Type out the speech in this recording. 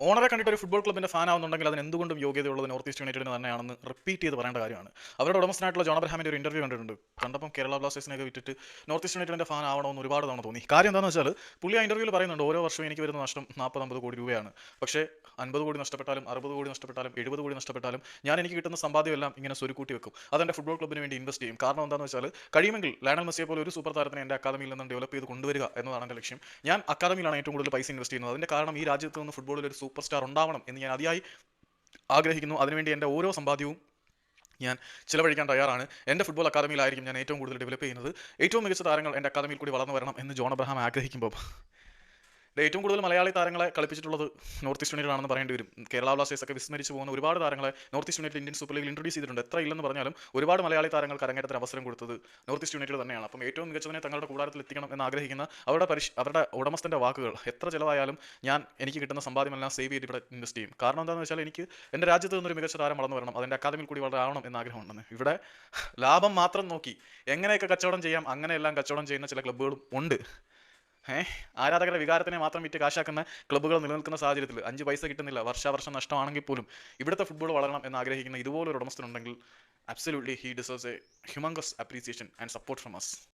ഓണറെ കണ്ടിട്ട് ഒരു ഫുട്ബോൾ ക്ലബിന്റെ ഫാൻ ആവുന്നുണ്ടെങ്കിൽ അതിന് എന്തുകൊണ്ടും യോഗ്യതയുള്ളത് നോർത്ത് ഈസ്റ്റ് യുണൈറ്റഡിന് തന്നെയാണെന്ന് റിപ്പീറ്റ് ചെയ്ത് പറയേണ്ട കാര്യമാണ്. അവരുടെ ഉടമസ്ഥനായിട്ടുള്ള ജോൺ അബ്രഹാമിന്റെ ഒരു ഇന്റർവ്യൂ കണ്ടിട്ടുണ്ട്. കണ്ടപ്പം കേരള ബ്ലാസ്റ്റേഴ്സിനൊക്കെ വിറ്റിട്ട് നോർത്ത് ഈസ്റ്റ് യുണൈറ്റഡിന്റെ ഫാൻ ആവണമെന്ന് ഒരുപാട് തവണ തോന്നി. കാര്യം എന്താണെന്ന് വെച്ചാൽ പുള്ളി ആ ഇന്റർവ്യൂവിൽ പറയുന്നുണ്ട് ഓരോ വർഷവും എനിക്ക് വരുന്ന നഷ്ടം 40-50 കോടി രൂപയാണ്. പക്ഷേ 50 കോടി നഷ്ടപ്പെട്ടാലും 60 കോടി നഷ്ടപ്പെട്ടാലും 70 കോടി നഷ്ടപ്പെട്ടാലും ഞാൻ എനിക്ക് കിട്ടുന്ന സമ്പാദ്യമെല്ലാം ഇങ്ങനെ സ്വരുക്കൂട്ടി വെക്കും. അതെന്റെ ഫുട്ബോൾ ക്ലബിന് വേണ്ടി ഇൻവെസ്റ്റ് ചെയ്യും. കാരണം എന്താണെന്ന് വെച്ചാൽ കഴിയുമെങ്കിൽ ലയണൽ മെസ്സിയെ പോലെ ഒരു സൂപ്പർ താരത്തിനെ എൻ്റെ അക്കാദമിയിൽ നിന്ന് ഡെവലപ്പ് ചെയ്ത് കൊണ്ടുവരിക എന്നതാണ് എൻ്റെ ലക്ഷ്യം. ഞാൻ അക്കാദമിയിലാണ് ഏറ്റവും കൂടുതൽ പൈസ ഇൻവെസ്റ്റ് ചെയ്യുന്നത്. അതിന്റെ കാരണം ഈ രാജ്യത്ത് നിന്ന് ഫുട്ബോളിൽ ഒരു സൂപ്പർ സ്റ്റാർ ഉണ്ടാവണം എന്ന് ഞാൻ അതിയായി ആഗ്രഹിക്കുന്നു. അതിനുവേണ്ടി എൻ്റെ ഓരോ സമ്പാദ്യവും ഞാൻ ചിലവഴിക്കാൻ തയ്യാറാണ്. എൻ്റെ ഫുട്ബോൾ അക്കാദമിയിലായിരിക്കും ഞാൻ ഏറ്റവും കൂടുതൽ ഡെവലപ്പ് ചെയ്യുന്നത്. ഏറ്റവും മികച്ച താരങ്ങൾ എൻ്റെ അക്കാദമിയിൽ കൂടി വളർന്നു വരണം എന്ന് ജോൺ അബ്രഹാം ആഗ്രഹിക്കുമ്പോൾ ഏറ്റവും കൂടുതൽ മലയാളി താരങ്ങളെ കളിപ്പിച്ചിട്ടുള്ളത് നോർത്ത് ഈസ്റ്റ് യുണൈറ്റഡ് ആണെന്ന് പറയേണ്ടി വരും. കേരള ബ്ലാസ്റ്റേഴ്സ് ഒക്കെ വിസ്മരിച്ചു പോകുന്ന ഒരുപാട് താരങ്ങളെ north east United Indian super ലീഗിൽ ഇൻട്രൊഡ്യൂസ് ചെയ്തിട്ടുണ്ട്. എത്ര ഇല്ലെന്ന് പറഞ്ഞാലും ഒരുപാട് മലയാളി താരങ്ങൾക്ക് അരങ്ങേറ്റത്തിന് അവസരം കൊടുത്തത് നോർത്ത് ഈസ്റ്റ് യുണൈറ്റഡ് തന്നെയാണ്. അപ്പം ഏറ്റവും മികച്ചതിനെ തങ്ങളുടെ കൂടാരത്തിൽ എത്തിക്കണം എന്ന് ആഗ്രഹിക്കുന്ന അവരുടെ ഉടമസ്ഥൻ്റെ വാക്കുകൾ എത്ര ചിലവായാലും എനിക്ക് കിട്ടുന്ന സമ്പാദ്യമെല്ലാം സേവ് ചെയ്ത് ഇവിടെ ഇൻവെസ്റ്റ് ചെയ്യും. കാരണം എന്താണെന്ന് വെച്ചാൽ എനിക്ക് എൻ്റെ രാജ്യത്ത് നിന്നൊരു മികച്ച താരം വളർന്നു വരണം, അതിൻ്റെ അക്കാദമിയിൽ കൂടി വളരെ ആവണം എന്ന് ആഗ്രഹമുണ്ടെന്ന്. ഇവിടെ ലാഭം മാത്രം നോക്കി എങ്ങനെയൊക്കെ കച്ചവടം ചെയ്യാം അങ്ങനെയെല്ലാം കച്ചവടം ചെയ്യുന്ന ചില ക്ലബ്ബുകളും ഉണ്ട്. ആരാധകരുടെ വികാരത്തിനെ മാത്രം വിറ്റ് കാശാക്കുന്ന ക്ലബ്ബുകൾ നിലനിൽക്കുന്ന സാഹചര്യത്തിൽ 5 പൈസ കിട്ടുന്നില്ല, വർഷാവർഷം നഷ്ടമാണെങ്കിൽ പോലും ഇവിടുത്തെ ഫുട്ബോൾ വളരണം എന്ന് ആഗ്രഹിക്കുന്ന ഇതുപോലൊരു ഉടമസ്ഥനുണ്ടെങ്കിൽ absolutely he deserves a humongous appreciation and support from us.